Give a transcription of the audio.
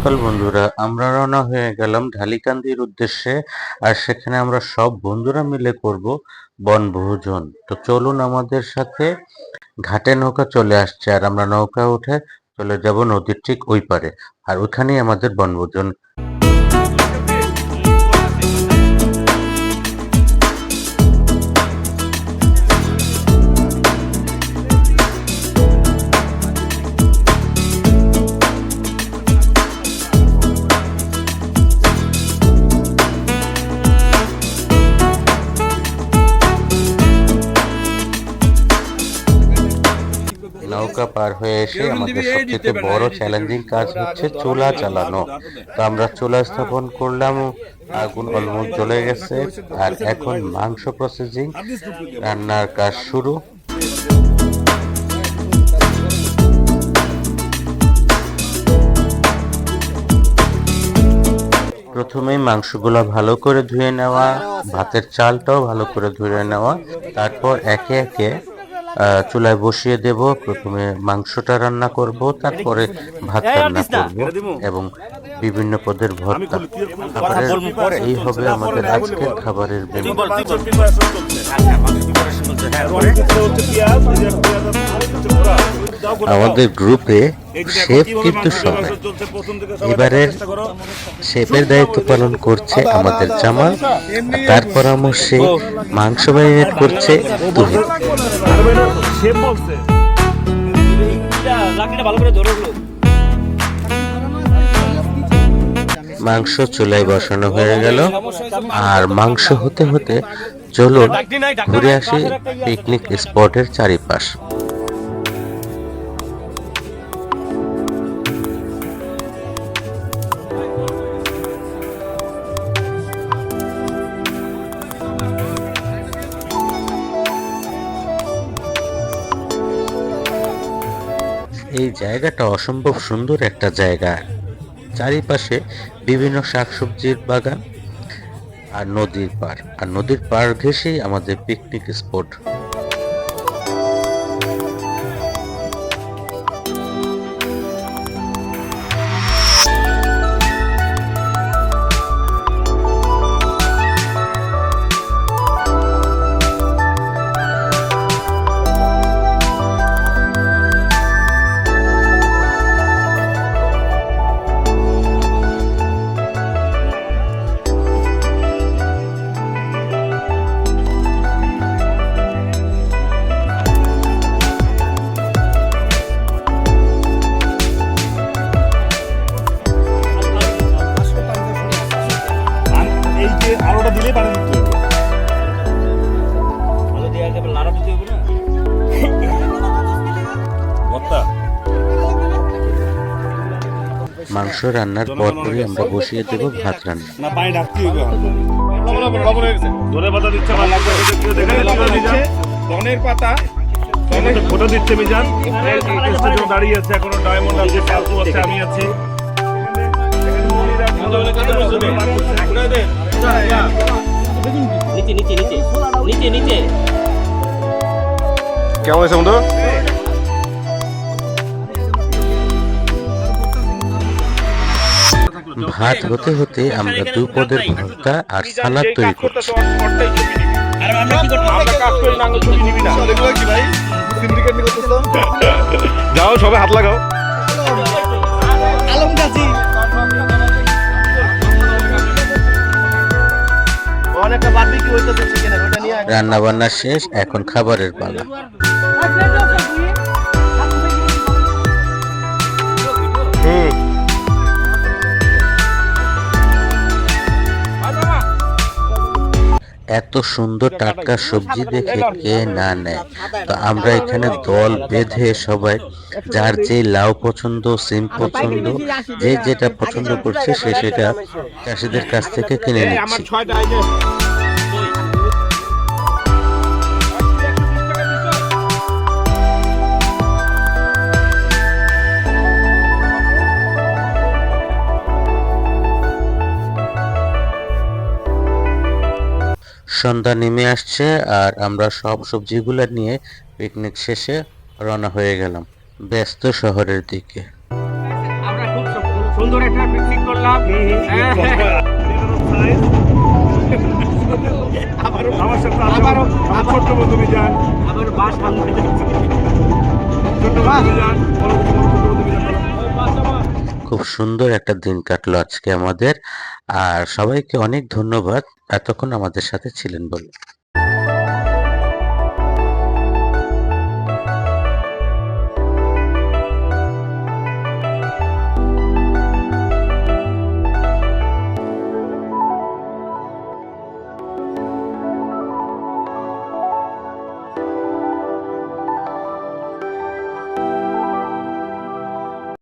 সকাল বন্ধুরা, আমরা রওনা হয়ে গেলাম ঢালিকান্দির উদ্দেশ্যে। আর সেখানে আমরা সব বন্ধুরা মিলে করব বনভোজন। তো চলুন আমাদের সাথে। ঘাটে নৌকা চলে আসছে আর আমরা নৌকা উঠে চলে যাব নদীর ঠিক ওই পারে। আর ওখানেই আমাদের বনভোজন। নৌকা পার হয়ে এসে আমাদের সবচেয়ে বড় চ্যালেঞ্জিং কাজ হচ্ছে চুলা চালানো। তো আমরা চুলা স্থাপন করলাম, আগুন অলমোস্ট জ্বলে গেছে। আর এখন মাংস প্রসেসিং, রান্নার কাজ শুরু। প্রথমেই মাংসগুলো ভালো করে ধুয়ে নেওয়া, ভাতের চালটাও ভালো করে ধুয়ে নেওয়া। তারপর একে একে চুলায় বসিয়ে দেব। প্রথমে মাংসটা রান্না করব, তারপরে ভাত রান্না করব এবং বিভিন্ন পদের ভর্তা। এই হবে আমাদের আজকের খাবারের মেনু। আমাদের গ্রুপে শেফ কিন্তু সবাই। এবারের শেফের দায়িত্ব পালন করছে আমাদের জামাল, তার পরামর্শে মাংস ম্যারিনেট করছে তুহিন। মাংস চুলায় বসানো হয়ে গেল। আর মাংস হতে হতে চলুন ঘুরে আসি পিকনিক স্পটের চারিপাশ। এই জায়গাটা অসম্ভব সুন্দর একটা জায়গা। চারিপাশে বিভিন্ন শাকসবজির বাগান আর নদীর পাড়। আর নদীর পাড় ঘেঁষেই আমাদের পিকনিক স্পট। মাংস রান্নার পরপরই আমরা বসিয়ে দেব ভাত রান্না। ফটো দিচ্ছে মিজান, দাঁড়িয়ে আছে এখনো। ডায়মন্ড আছে, কালু আছে, আমি আছি। কেমন আছে বন্ধু? ভাত হতে হতে আমরা দুই পদের ভর্তা আর সালাদ তৈরি করছি। যাও সবাই হাত লাগাও। রান্না বান্না শেষ, এখন খাবারের পালা। এত সুন্দর টাটকা সবজি দেখে কে না নেয়। তো আমরা এখানে দল বেঁধে সবাই যার যে লাউ পছন্দ, সিম পছন্দ, যে যেটা পছন্দ করছে সে সেটা চাষিদের কাছ থেকে কিনে নিচ্ছি। সন্ধ্যা নেমে আসছে আর আমরা সব সবজিগুলো নিয়ে পিকনিক শেষে রওনা হয়ে গেলাম ব্যস্ত শহরের দিকে। সুন্দর সুন্দর একটা পিকনিক করলাম। আমার সাথে আছে আবারও- আমার ছোট্ট বন্ধু মিজান, আবার বাস বন্ধ হয়ে যাচ্ছে। ছোট্ট বন্ধু মিজান, বড় বন্ধু মিজান। খুব সুন্দর একটা দিন কাটলো আজকে আমাদের। আর সবাইকে অনেক ধন্যবাদ এতক্ষণ আমাদের সাথে ছিলেন বলে।